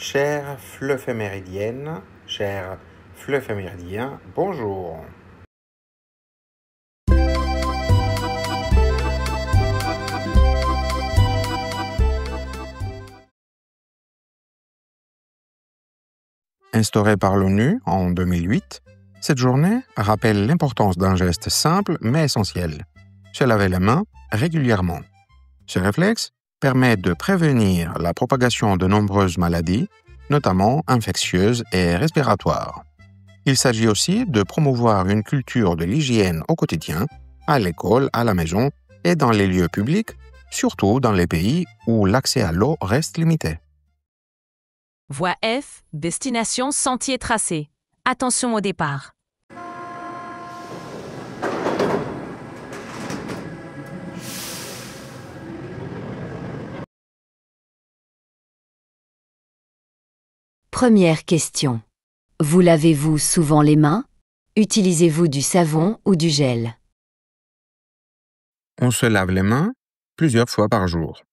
Chère fleuve méridienne, cher fleuve méridien, bonjour. Instaurée par l'ONU en 2008, cette journée rappelle l'importance d'un geste simple mais essentiel, se laver les mains régulièrement. Ce réflexe permet de prévenir la propagation de nombreuses maladies, notamment infectieuses et respiratoires. Il s'agit aussi de promouvoir une culture de l'hygiène au quotidien, à l'école, à la maison et dans les lieux publics, surtout dans les pays où l'accès à l'eau reste limité. Voie F, destination sentier tracé. Attention au départ. Première question. Vous lavez-vous souvent les mains? Utilisez-vous du savon ou du gel? On se lave les mains plusieurs fois par jour,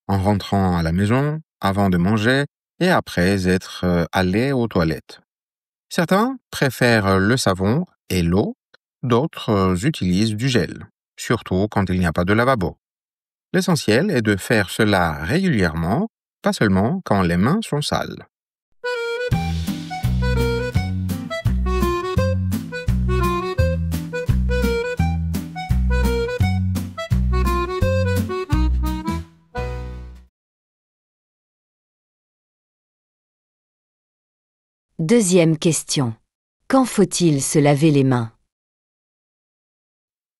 en rentrant à la maison, avant de manger et après être allé aux toilettes. Certains préfèrent le savon et l'eau, d'autres utilisent du gel, surtout quand il n'y a pas de lavabo. L'essentiel est de faire cela régulièrement, pas seulement quand les mains sont sales. Deuxième question. Quand faut-il se laver les mains?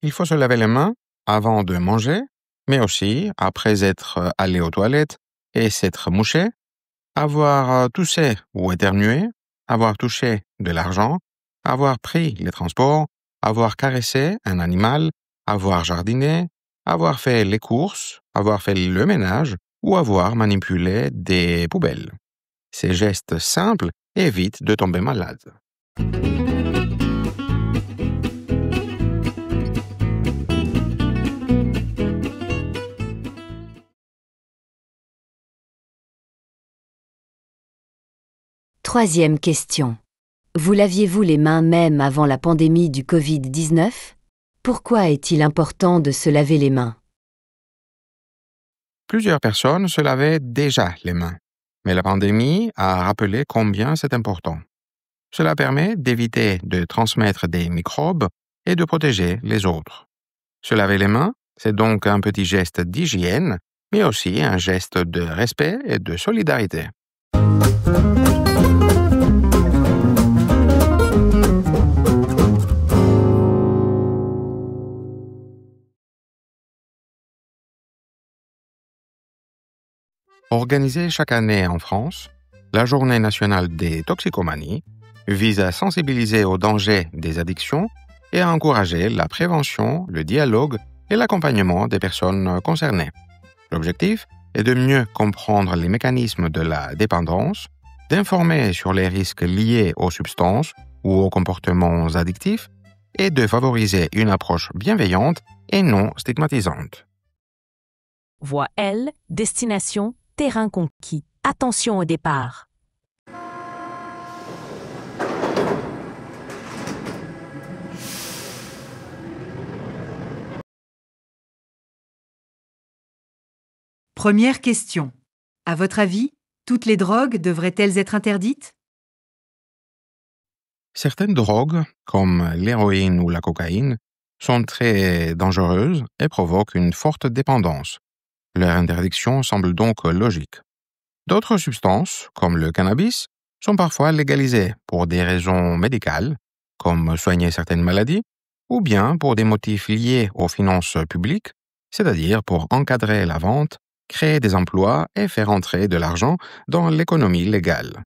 Il faut se laver les mains avant de manger, mais aussi après être allé aux toilettes et s'être mouché, avoir toussé ou éternué, avoir touché de l'argent, avoir pris les transports, avoir caressé un animal, avoir jardiné, avoir fait les courses, avoir fait le ménage ou avoir manipulé des poubelles. Ces gestes simples évitent de tomber malade. Troisième question. Vous laviez-vous les mains même avant la pandémie du Covid-19? Pourquoi est-il important de se laver les mains? Plusieurs personnes se lavaient déjà les mains, mais la pandémie a rappelé combien c'est important. Cela permet d'éviter de transmettre des microbes et de protéger les autres. Se laver les mains, c'est donc un petit geste d'hygiène, mais aussi un geste de respect et de solidarité. Organisée chaque année en France, la Journée nationale des toxicomanies vise à sensibiliser aux dangers des addictions et à encourager la prévention, le dialogue et l'accompagnement des personnes concernées. L'objectif est de mieux comprendre les mécanismes de la dépendance, d'informer sur les risques liés aux substances ou aux comportements addictifs et de favoriser une approche bienveillante et non stigmatisante. Voie L, destination terrain conquis. Attention au départ. Première question. À votre avis, toutes les drogues devraient-elles être interdites? Certaines drogues, comme l'héroïne ou la cocaïne, sont très dangereuses et provoquent une forte dépendance. Leur interdiction semble donc logique. D'autres substances, comme le cannabis, sont parfois légalisées pour des raisons médicales, comme soigner certaines maladies, ou bien pour des motifs liés aux finances publiques, c'est-à-dire pour encadrer la vente, créer des emplois et faire entrer de l'argent dans l'économie légale.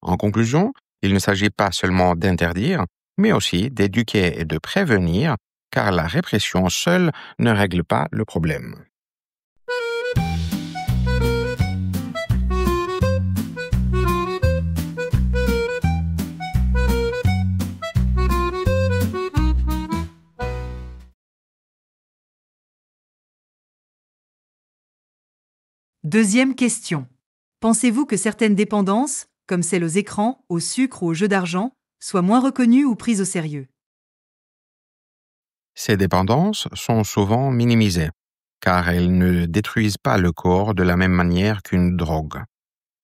En conclusion, il ne s'agit pas seulement d'interdire, mais aussi d'éduquer et de prévenir, car la répression seule ne règle pas le problème. Deuxième question. Pensez-vous que certaines dépendances, comme celles aux écrans, au sucre ou aux jeux d'argent, soient moins reconnues ou prises au sérieux? Ces dépendances sont souvent minimisées, car elles ne détruisent pas le corps de la même manière qu'une drogue.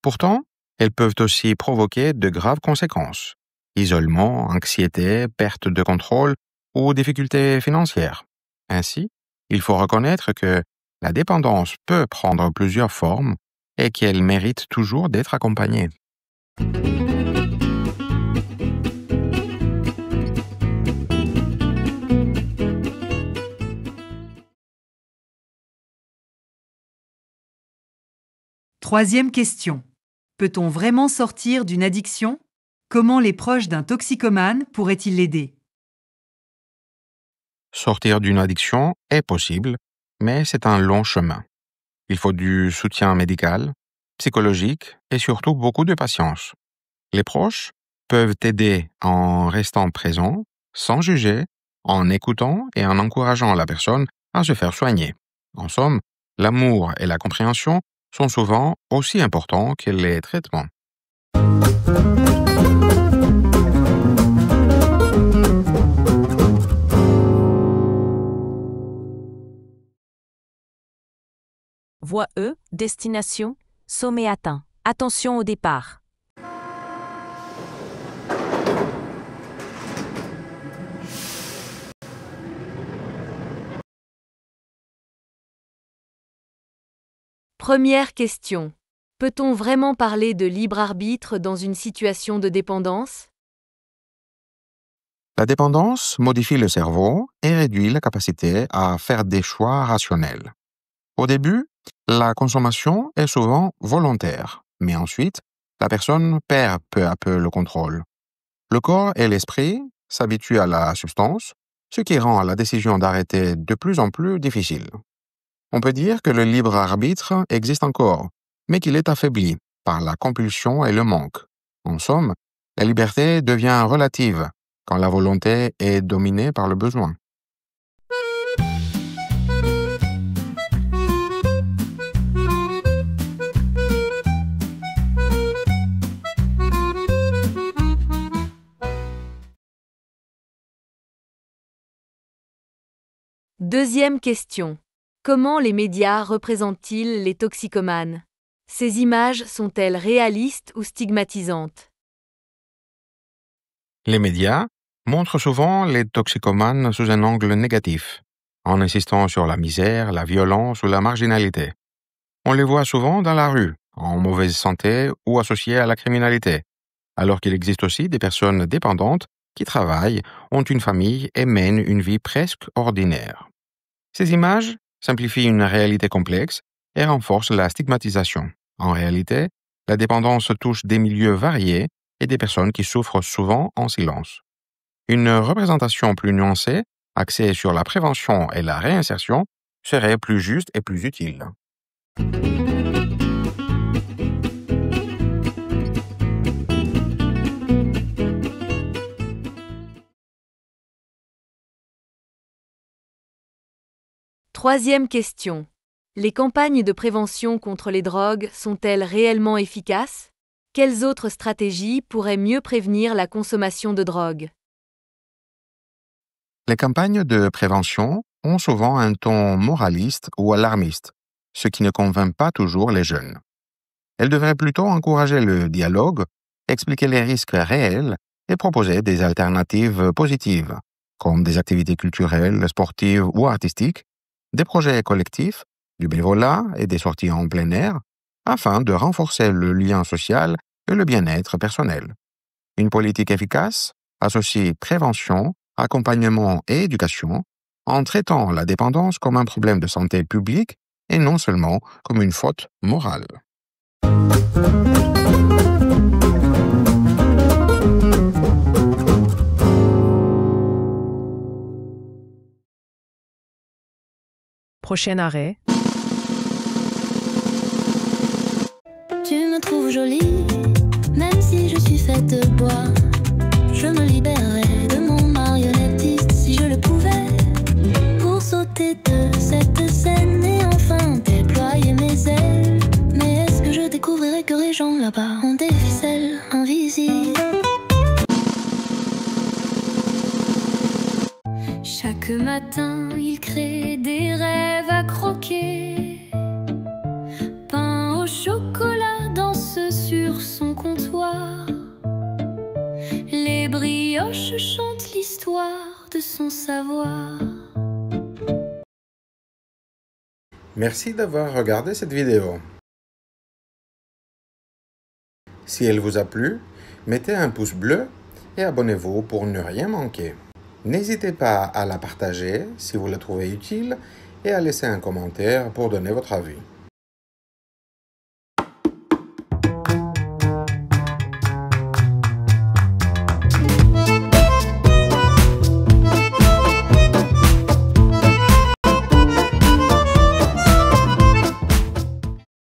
Pourtant, elles peuvent aussi provoquer de graves conséquences: isolement, anxiété, perte de contrôle ou difficultés financières. Ainsi, il faut reconnaître que la dépendance peut prendre plusieurs formes et qu'elle mérite toujours d'être accompagnée. Troisième question. Peut-on vraiment sortir d'une addiction? Comment les proches d'un toxicomane pourraient-ils l'aider? Sortir d'une addiction est possible, mais c'est un long chemin. Il faut du soutien médical, psychologique et surtout beaucoup de patience. Les proches peuvent aider en restant présents, sans juger, en écoutant et en encourageant la personne à se faire soigner. En somme, l'amour et la compréhension sont souvent aussi importants que les traitements. Voie E, destination, sommet atteint. Attention au départ. Première question. Peut-on vraiment parler de libre arbitre dans une situation de dépendance? La dépendance modifie le cerveau et réduit la capacité à faire des choix rationnels. Au début, la consommation est souvent volontaire, mais ensuite, la personne perd peu à peu le contrôle. Le corps et l'esprit s'habituent à la substance, ce qui rend la décision d'arrêter de plus en plus difficile. On peut dire que le libre arbitre existe encore, mais qu'il est affaibli par la compulsion et le manque. En somme, la liberté devient relative quand la volonté est dominée par le besoin. Deuxième question. Comment les médias représentent-ils les toxicomanes? Ces images sont-elles réalistes ou stigmatisantes? Les médias montrent souvent les toxicomanes sous un angle négatif, en insistant sur la misère, la violence ou la marginalité. On les voit souvent dans la rue, en mauvaise santé ou associés à la criminalité, alors qu'il existe aussi des personnes dépendantes qui travaillent, ont une famille et mènent une vie presque ordinaire. Ces images simplifient une réalité complexe et renforcent la stigmatisation. En réalité, la dépendance touche des milieux variés et des personnes qui souffrent souvent en silence. Une représentation plus nuancée, axée sur la prévention et la réinsertion, serait plus juste et plus utile. Troisième question. Les campagnes de prévention contre les drogues sont-elles réellement efficaces? Quelles autres stratégies pourraient mieux prévenir la consommation de drogue? Les campagnes de prévention ont souvent un ton moraliste ou alarmiste, ce qui ne convainc pas toujours les jeunes. Elles devraient plutôt encourager le dialogue, expliquer les risques réels et proposer des alternatives positives, comme des activités culturelles, sportives ou artistiques, des projets collectifs, du bénévolat et des sorties en plein air, afin de renforcer le lien social et le bien-être personnel. Une politique efficace associe prévention, accompagnement et éducation, en traitant la dépendance comme un problème de santé publique et non seulement comme une faute morale. Prochain arrêt. Tu me trouves jolie, même si je suis faite de bois. Je me libérerais de mon marionnettiste si je le pouvais. Pour sauter de cette scène et enfin déployer mes ailes. Mais est-ce que je découvrirais que gens là-bas ont des ficelles invisibles. Chaque matin, il crée des rêves à croquer. Pain au chocolat danse sur son comptoir. Les brioches chantent l'histoire de son savoir. Merci d'avoir regardé cette vidéo. Si elle vous a plu, mettez un pouce bleu et abonnez-vous pour ne rien manquer. N'hésitez pas à la partager si vous la trouvez utile et à laisser un commentaire pour donner votre avis.